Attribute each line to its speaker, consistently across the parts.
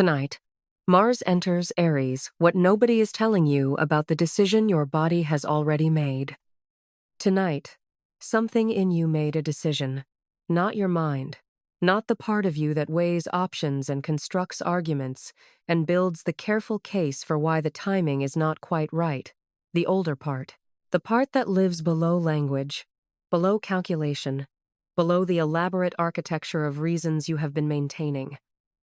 Speaker 1: Tonight, Mars enters Aries, what nobody is telling you about the decision your body has already made. Tonight, something in you made a decision, not your mind, not the part of you that weighs options and constructs arguments and builds the careful case for why the timing is not quite right, the older part, the part that lives below language, below calculation, below the elaborate architecture of reasons you have been maintaining.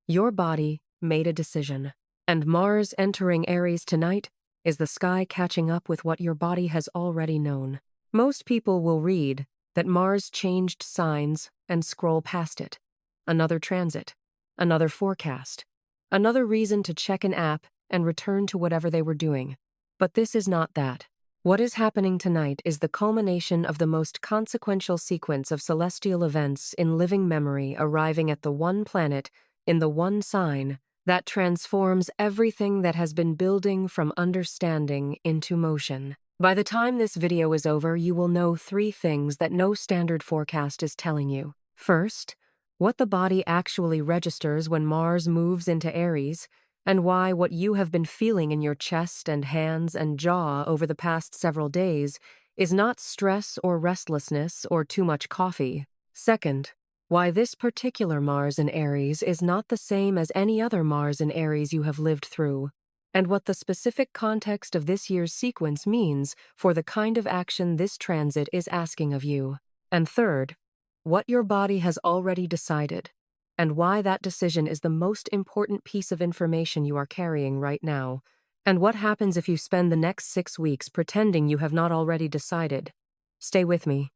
Speaker 1: Your body made a decision, and Mars entering Aries tonight is the sky catching up with what your body has already known. Most people will read that Mars changed signs and scroll past it. Another transit, another forecast, another reason to check an app and return to whatever they were doing. But this is not that. What is happening tonight is the culmination of the most consequential sequence of celestial events in living memory arriving at the one planet in the one sign that transforms everything that has been building from understanding into motion. By the time this video is over, you will know 3 things that no standard forecast is telling you. First, what the body actually registers when Mars moves into Aries, and why what you have been feeling in your chest and hands and jaw over the past several days is not stress or restlessness or too much coffee. Second, why this particular Mars in Aries is not the same as any other Mars in Aries you have lived through, and what the specific context of this year's sequence means for the kind of action this transit is asking of you. And third, what your body has already decided, and why that decision is the most important piece of information you are carrying right now, and what happens if you spend the next 6 weeks pretending you have not already decided. Stay with me.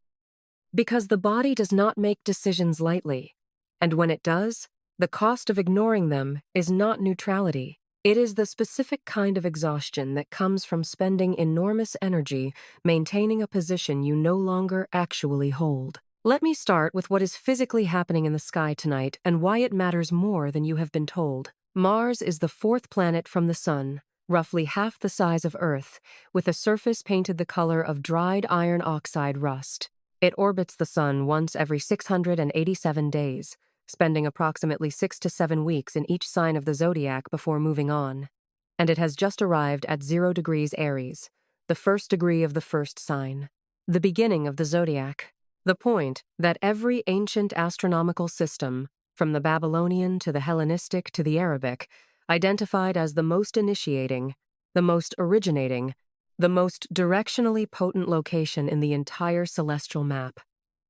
Speaker 1: Because the body does not make decisions lightly, and when it does, the cost of ignoring them is not neutrality. It is the specific kind of exhaustion that comes from spending enormous energy maintaining a position you no longer actually hold. Let me start with what is physically happening in the sky tonight and why it matters more than you have been told. Mars is the 4th planet from the Sun, roughly half the size of Earth, with a surface painted the color of dried iron oxide rust. It orbits the Sun once every 687 days, spending approximately 6 to 7 weeks in each sign of the zodiac before moving on. And it has just arrived at 0 degrees Aries, the 1st degree of the 1st sign, the beginning of the zodiac. The point that every ancient astronomical system, from the Babylonian to the Hellenistic to the Arabic, identified as the most initiating, the most originating, the most directionally potent location in the entire celestial map.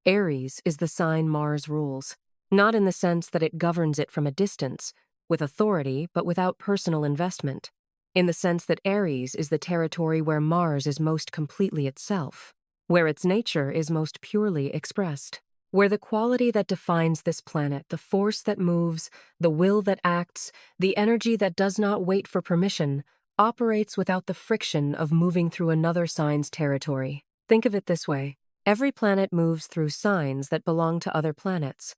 Speaker 1: Aries is the sign Mars rules, not in the sense that it governs it from a distance, with authority but without personal investment, in the sense that Aries is the territory where Mars is most completely itself, where its nature is most purely expressed, where the quality that defines this planet, the force that moves, the will that acts, the energy that does not wait for permission, operates without the friction of moving through another sign's territory. Think of it this way. Every planet moves through signs that belong to other planets.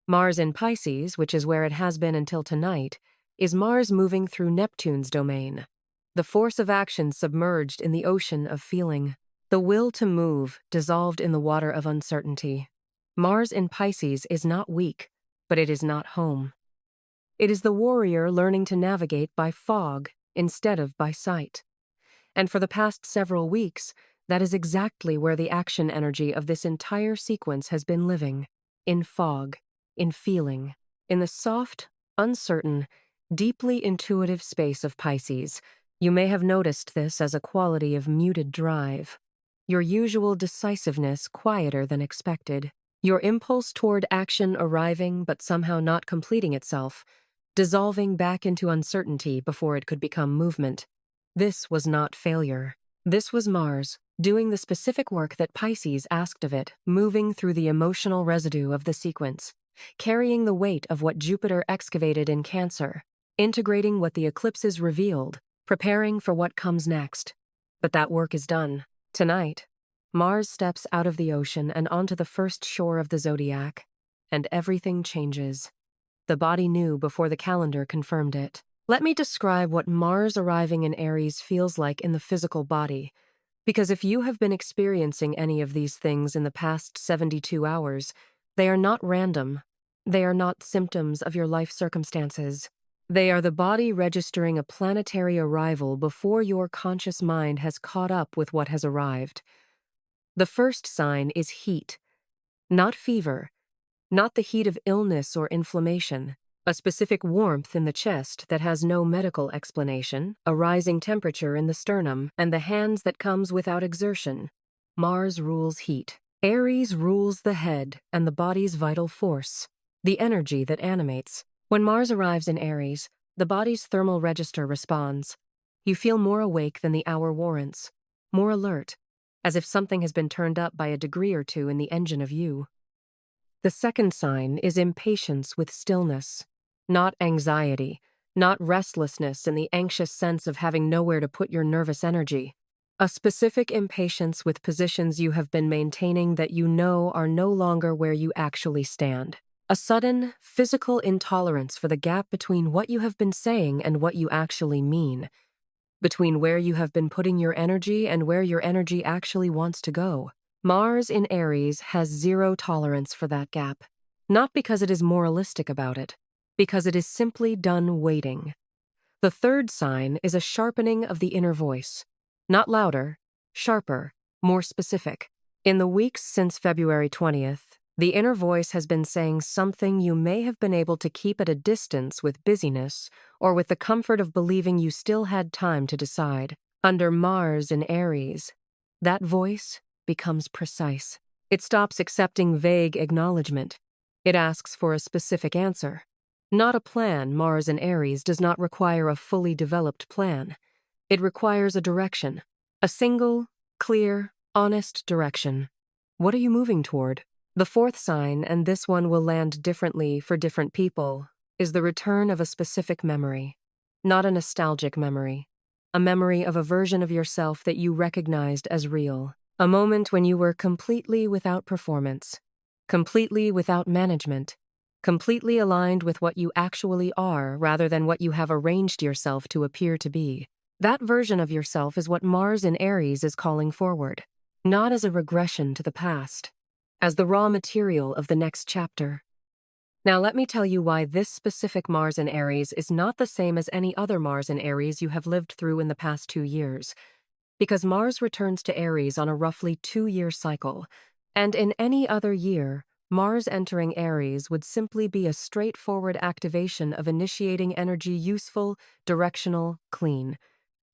Speaker 1: Mars in Pisces, which is where it has been until tonight, is Mars moving through Neptune's domain, the force of action submerged in the ocean of feeling. The will to move, dissolved in the water of uncertainty. Mars in Pisces is not weak, but it is not home. It is the warrior learning to navigate by fog instead of by sight. And for the past several weeks, that is exactly where the action energy of this entire sequence has been living. In fog, in feeling, in the soft, uncertain, deeply intuitive space of Pisces. You may have noticed this as a quality of muted drive. Your usual decisiveness quieter than expected, your impulse toward action arriving but somehow not completing itself, dissolving back into uncertainty before it could become movement. This was not failure. This was Mars, doing the specific work that Pisces asked of it, moving through the emotional residue of the sequence, carrying the weight of what Jupiter excavated in Cancer, integrating what the eclipses revealed, preparing for what comes next. But that work is done. Tonight, Mars steps out of the ocean and onto the first shore of the zodiac, and everything changes. The body knew before the calendar confirmed it. Let me describe what Mars arriving in Aries feels like in the physical body, because if you have been experiencing any of these things in the past 72 hours, they are not random. They are not symptoms of your life circumstances. They are the body registering a planetary arrival before your conscious mind has caught up with what has arrived. The first sign is heat, not fever, not the heat of illness or inflammation, a specific warmth in the chest that has no medical explanation, a rising temperature in the sternum, and the hands that comes without exertion. Mars rules heat. Aries rules the head and the body's vital force, the energy that animates. When Mars arrives in Aries, the body's thermal register responds. You feel more awake than the hour warrants, more alert, as if something has been turned up by a degree or two in the engine of you. The second sign is impatience with stillness, not anxiety, not restlessness in the anxious sense of having nowhere to put your nervous energy. A specific impatience with positions you have been maintaining that you know are no longer where you actually stand. A sudden, physical intolerance for the gap between what you have been saying and what you actually mean, between where you have been putting your energy and where your energy actually wants to go. Mars in Aries has zero tolerance for that gap, not because it is moralistic about it, because it is simply done waiting. The third sign is a sharpening of the inner voice, not louder, sharper, more specific. In the weeks since February 20th, the inner voice has been saying something you may have been able to keep at a distance with busyness or with the comfort of believing you still had time to decide. Under Mars in Aries, that voice becomes precise. It stops accepting vague acknowledgement. It asks for a specific answer. Not a plan. Mars in Aries does not require a fully developed plan. It requires a direction. A single, clear, honest direction. What are you moving toward? The fourth sign, and this one will land differently for different people, is the return of a specific memory. Not a nostalgic memory. A memory of a version of yourself that you recognized as real. A moment when you were completely without performance, completely without management, completely aligned with what you actually are rather than what you have arranged yourself to appear to be. That version of yourself is what Mars in Aries is calling forward, not as a regression to the past, as the raw material of the next chapter. Now let me tell you why this specific Mars in Aries is not the same as any other Mars in Aries you have lived through in the past 2 years. Because Mars returns to Aries on a roughly 2-year cycle, and in any other year, Mars entering Aries would simply be a straightforward activation of initiating energy useful, directional, clean.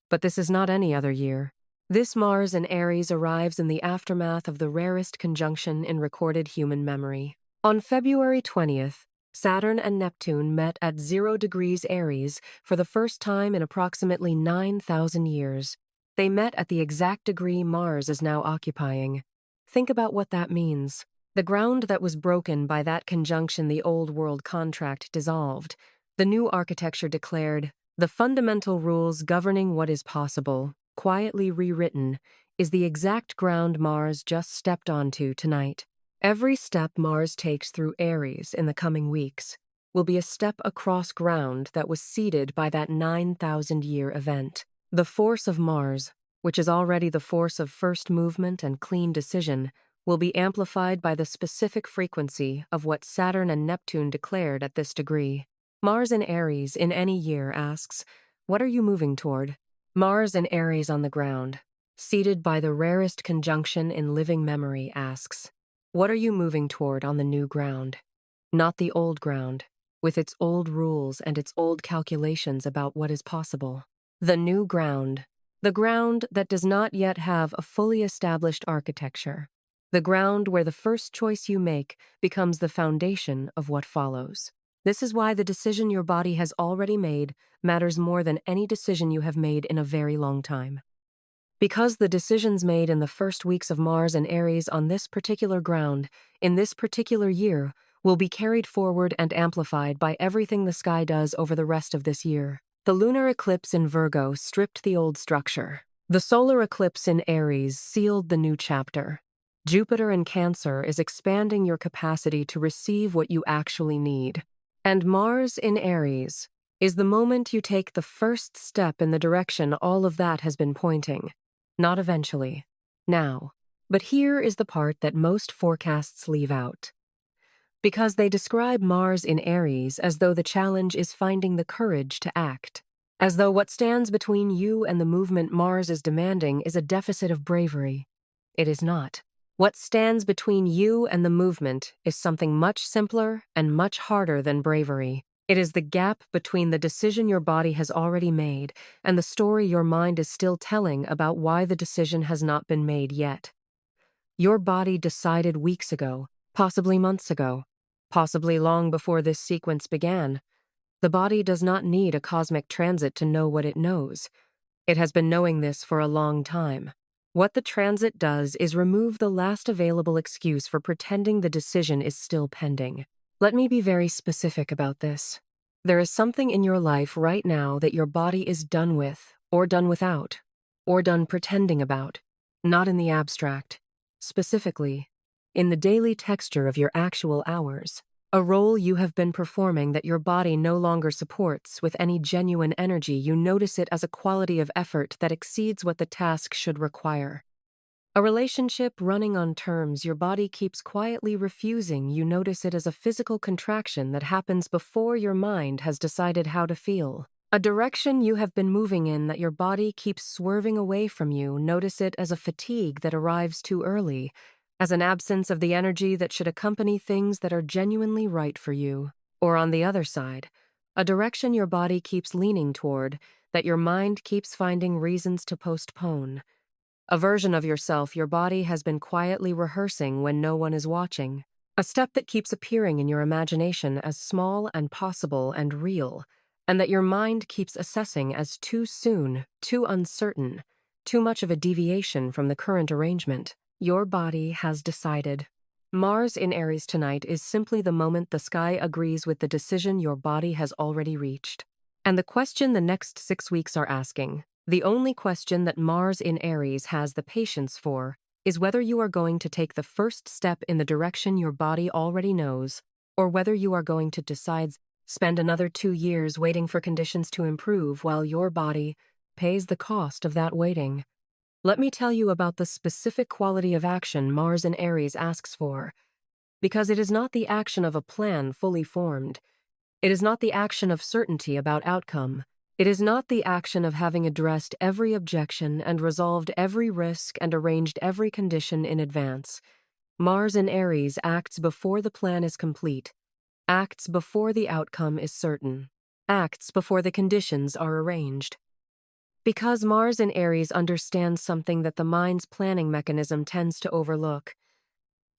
Speaker 1: But this is not any other year. This Mars in Aries arrives in the aftermath of the rarest conjunction in recorded human memory. On February 20th, Saturn and Neptune met at 0 degrees Aries for the first time in approximately 9,000 years. They met at the exact degree Mars is now occupying. Think about what that means. The ground that was broken by that conjunction, the old world contract, dissolved. The new architecture declared, the fundamental rules governing what is possible, quietly rewritten, is the exact ground Mars just stepped onto tonight. Every step Mars takes through Aries in the coming weeks will be a step across ground that was seeded by that 9,000-year event. The force of Mars, which is already the force of first movement and clean decision, will be amplified by the specific frequency of what Saturn and Neptune declared at this degree. Mars in Aries in any year asks, what are you moving toward? Mars in Aries on the ground, seated by the rarest conjunction in living memory, asks, what are you moving toward on the new ground? Not the old ground, with its old rules and its old calculations about what is possible. The new ground, the ground that does not yet have a fully established architecture, the ground where the first choice you make becomes the foundation of what follows. This is why the decision your body has already made matters more than any decision you have made in a very long time. Because the decisions made in the first weeks of Mars and Aries on this particular ground, in this particular year, will be carried forward and amplified by everything the sky does over the rest of this year. The lunar eclipse in Virgo stripped the old structure. The solar eclipse in Aries sealed the new chapter. Jupiter in Cancer is expanding your capacity to receive what you actually need. And Mars in Aries is the moment you take the first step in the direction all of that has been pointing. Not eventually. Now. But here is the part that most forecasts leave out. because they describe Mars in Aries as though the challenge is finding the courage to act, as though what stands between you and the movement Mars is demanding is a deficit of bravery. It is not. What stands between you and the movement is something much simpler and much harder than bravery. It is the gap between the decision your body has already made and the story your mind is still telling about why the decision has not been made yet. Your body decided weeks ago, possibly months ago, possibly long before this sequence began. The body does not need a cosmic transit to know what it knows. It has been knowing this for a long time. What the transit does is remove the last available excuse for pretending the decision is still pending. Let me be very specific about this. There is something in your life right now that your body is done with, or done without, or done pretending about, not in the abstract. Specifically, in the daily texture of your actual hours. A role you have been performing that your body no longer supports with any genuine energy. You notice it as a quality of effort that exceeds what the task should require. A relationship running on terms your body keeps quietly refusing. You notice it as a physical contraction that happens before your mind has decided how to feel. A direction you have been moving in that your body keeps swerving away from you. Notice it as a fatigue that arrives too early, as an absence of the energy that should accompany things that are genuinely right for you. Or on the other side, a direction your body keeps leaning toward that your mind keeps finding reasons to postpone. A version of yourself your body has been quietly rehearsing when no one is watching. A step that keeps appearing in your imagination as small and possible and real, and that your mind keeps assessing as too soon, too uncertain, too much of a deviation from the current arrangement. Your body has decided. Mars in Aries tonight is simply the moment the sky agrees with the decision your body has already reached. And the question the next 6 weeks are asking, the only question that Mars in Aries has the patience for, is whether you are going to take the first step in the direction your body already knows, or whether you are going to spend another 2 years waiting for conditions to improve while your body pays the cost of that waiting. Let me tell you about the specific quality of action Mars in Aries asks for, because it is not the action of a plan fully formed. It is not the action of certainty about outcome. It is not the action of having addressed every objection and resolved every risk and arranged every condition in advance. Mars in Aries acts before the plan is complete, acts before the outcome is certain, acts before the conditions are arranged. Because Mars in Aries understands something that the mind's planning mechanism tends to overlook.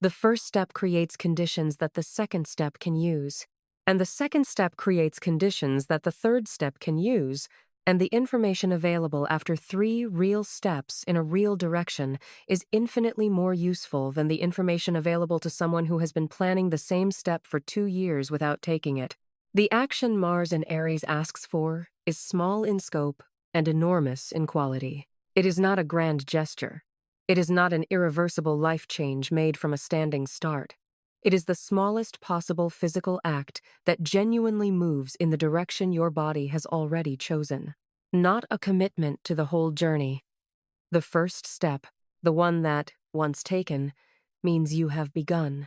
Speaker 1: The first step creates conditions that the second step can use, and the second step creates conditions that the third step can use, and the information available after 3 real steps in a real direction is infinitely more useful than the information available to someone who has been planning the same step for 2 years without taking it. The action Mars in Aries asks for is small in scope and enormous in quality. It is not a grand gesture. It is not an irreversible life change made from a standing start. It is the smallest possible physical act that genuinely moves in the direction your body has already chosen. Not a commitment to the whole journey. The first step, the one that, once taken, means you have begun.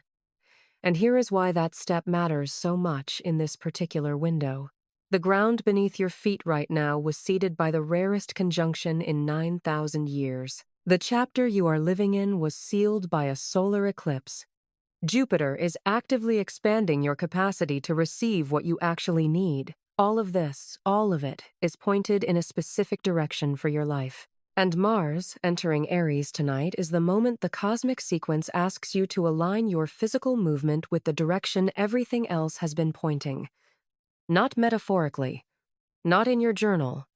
Speaker 1: And here is why that step matters so much in this particular window. The ground beneath your feet right now was seeded by the rarest conjunction in 9,000 years. The chapter you are living in was sealed by a solar eclipse. Jupiter is actively expanding your capacity to receive what you actually need. All of this, all of it, is pointed in a specific direction for your life. And Mars, entering Aries tonight, is the moment the cosmic sequence asks you to align your physical movement with the direction everything else has been pointing. Not metaphorically, not in your journal,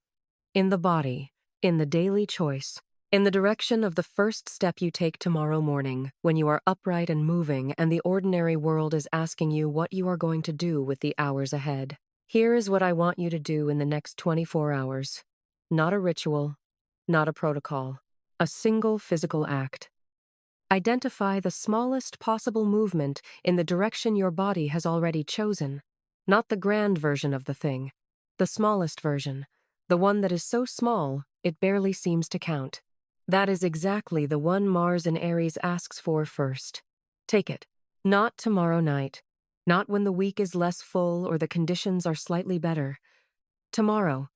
Speaker 1: in the body, in the daily choice, in the direction of the first step you take tomorrow morning when you are upright and moving and the ordinary world is asking you what you are going to do with the hours ahead. Here is what I want you to do in the next 24 hours. Not a ritual, not a protocol, a single physical act. Identify the smallest possible movement in the direction your body has already chosen. Not the grand version of the thing, the smallest version, the one that is so small it barely seems to count. That is exactly the one Mars in Aries asks for first. Take it. Not tomorrow night, Not when the week is less full or the conditions are slightly better. Tomorrow,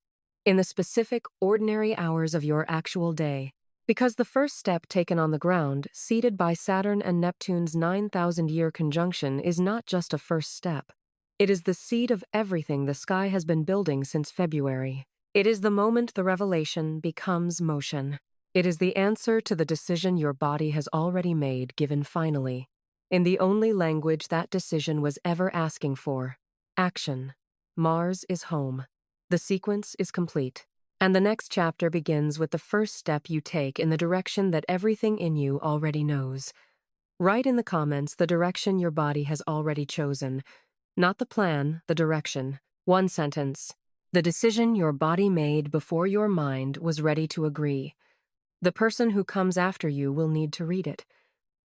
Speaker 1: in the specific, ordinary hours of your actual day. Because the first step taken on the ground, seated by Saturn and Neptune's 9,000-year conjunction, is not just a first step. It is the seed of everything the sky has been building since February. It is the moment the revelation becomes motion. It is the answer to the decision your body has already made, given finally, in the only language that decision was ever asking for: action. Mars is home. The sequence is complete. And the next chapter begins with the first step you take in the direction that everything in you already knows. Write in the comments the direction your body has already chosen. Not the plan, the direction. One sentence. The decision your body made before your mind was ready to agree. The person who comes after you will need to read it.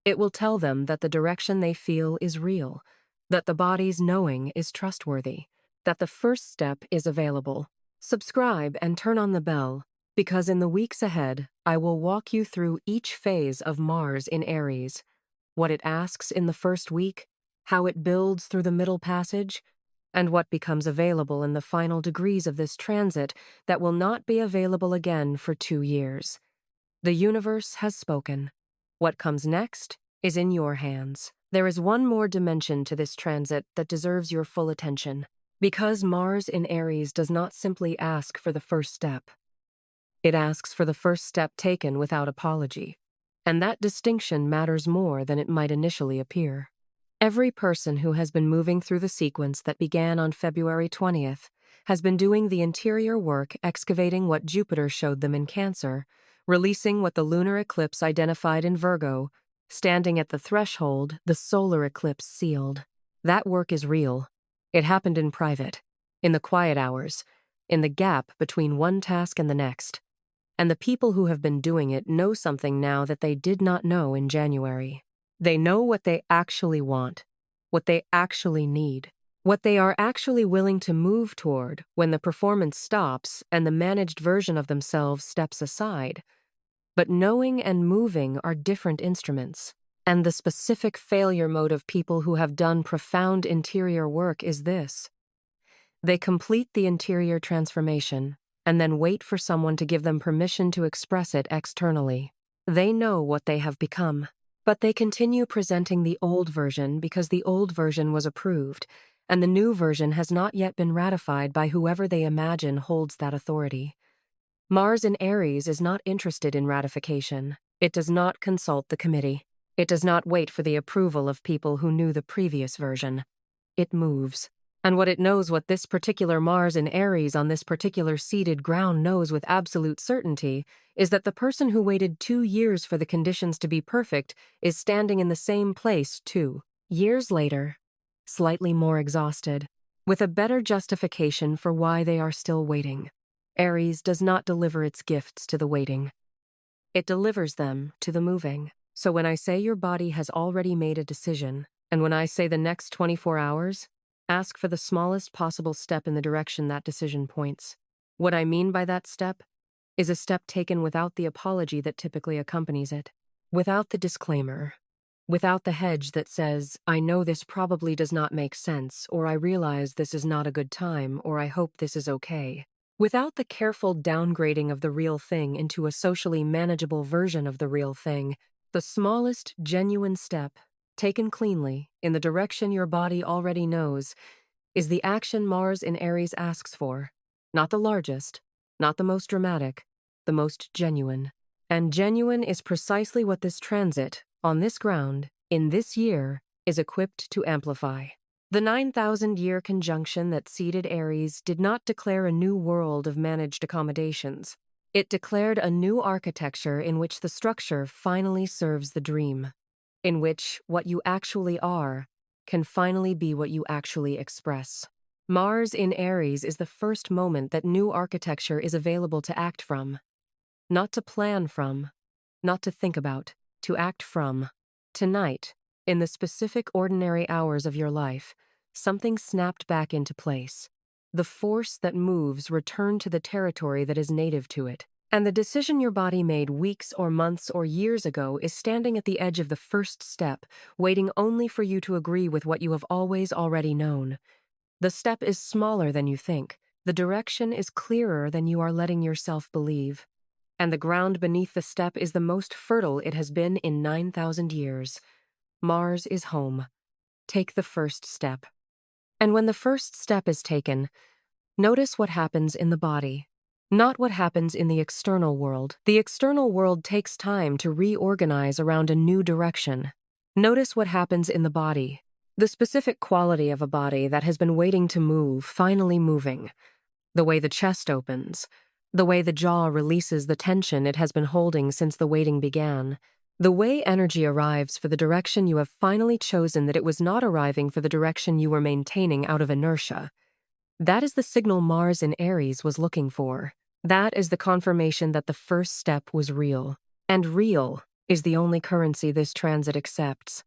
Speaker 1: It will tell them that the direction they feel is real, that the body's knowing is trustworthy, that the first step is available. Subscribe and turn on the bell, because in the weeks ahead, I will walk you through each phase of Mars in Aries, what it asks in the first week, how it builds through the middle passage, and what becomes available in the final degrees of this transit that will not be available again for 2 years. The universe has spoken. What comes next is in your hands. There is one more dimension to this transit that deserves your full attention. Because Mars in Aries does not simply ask for the first step. It asks for the first step taken without apology. And that distinction matters more than it might initially appear. Every person who has been moving through the sequence that began on February 20th has been doing the interior work, excavating what Jupiter showed them in Cancer, releasing what the lunar eclipse identified in Virgo, standing at the threshold the solar eclipse sealed. That work is real. It happened in private, in the quiet hours, in the gap between one task and the next. And the people who have been doing it know something now that they did not know in January. They know what they actually want, what they actually need, what they are actually willing to move toward when the performance stops and the managed version of themselves steps aside. But knowing and moving are different instruments. And the specific failure mode of people who have done profound interior work is this. They complete the interior transformation and then wait for someone to give them permission to express it externally. They know what they have become, but they continue presenting the old version because the old version was approved, and the new version has not yet been ratified by whoever they imagine holds that authority. Mars in Aries is not interested in ratification. It does not consult the committee. It does not wait for the approval of people who knew the previous version. It moves. And what it knows, what this particular Mars in Aries on this particular seeded ground knows with absolute certainty, is that the person who waited 2 years for the conditions to be perfect is standing in the same place 2 years later, slightly more exhausted, with a better justification for why they are still waiting. Aries does not deliver its gifts to the waiting. It delivers them to the moving. So when I say your body has already made a decision, and when I say the next 24 hours, ask for the smallest possible step in the direction that decision points. What I mean by that step is a step taken without the apology that typically accompanies it, without the disclaimer, without the hedge that says, I know this probably does not make sense, or I realize this is not a good time, or I hope this is okay. Without the careful downgrading of the real thing into a socially manageable version of the real thing, the smallest genuine step, taken cleanly, in the direction your body already knows, is the action Mars in Aries asks for. Not the largest, not the most dramatic, the most genuine. And genuine is precisely what this transit, on this ground, in this year, is equipped to amplify. The 9,000-year conjunction that seeded Aries did not declare a new world of managed accommodations. It declared a new architecture in which the structure finally serves the dream, in which what you actually are can finally be what you actually express. Mars in Aries is the first moment that new architecture is available to act from. Not to plan from, not to think about, to act from. Tonight, in the specific ordinary hours of your life, something snapped back into place. The force that moves returned to the territory that is native to it. And the decision your body made weeks or months or years ago is standing at the edge of the first step, waiting only for you to agree with what you have always already known. The step is smaller than you think. The direction is clearer than you are letting yourself believe. And the ground beneath the step is the most fertile it has been in 9,000 years. Mars is home. Take the first step. And when the first step is taken, notice what happens in the body. Not what happens in the external world. The external world takes time to reorganize around a new direction. Notice what happens in the body. The specific quality of a body that has been waiting to move, finally moving. The way the chest opens. The way the jaw releases the tension it has been holding since the waiting began. The way energy arrives for the direction you have finally chosen that it was not arriving for the direction you were maintaining out of inertia. That is the signal Mars in Aries was looking for. That is the confirmation that the first step was real. And real is the only currency this transit accepts.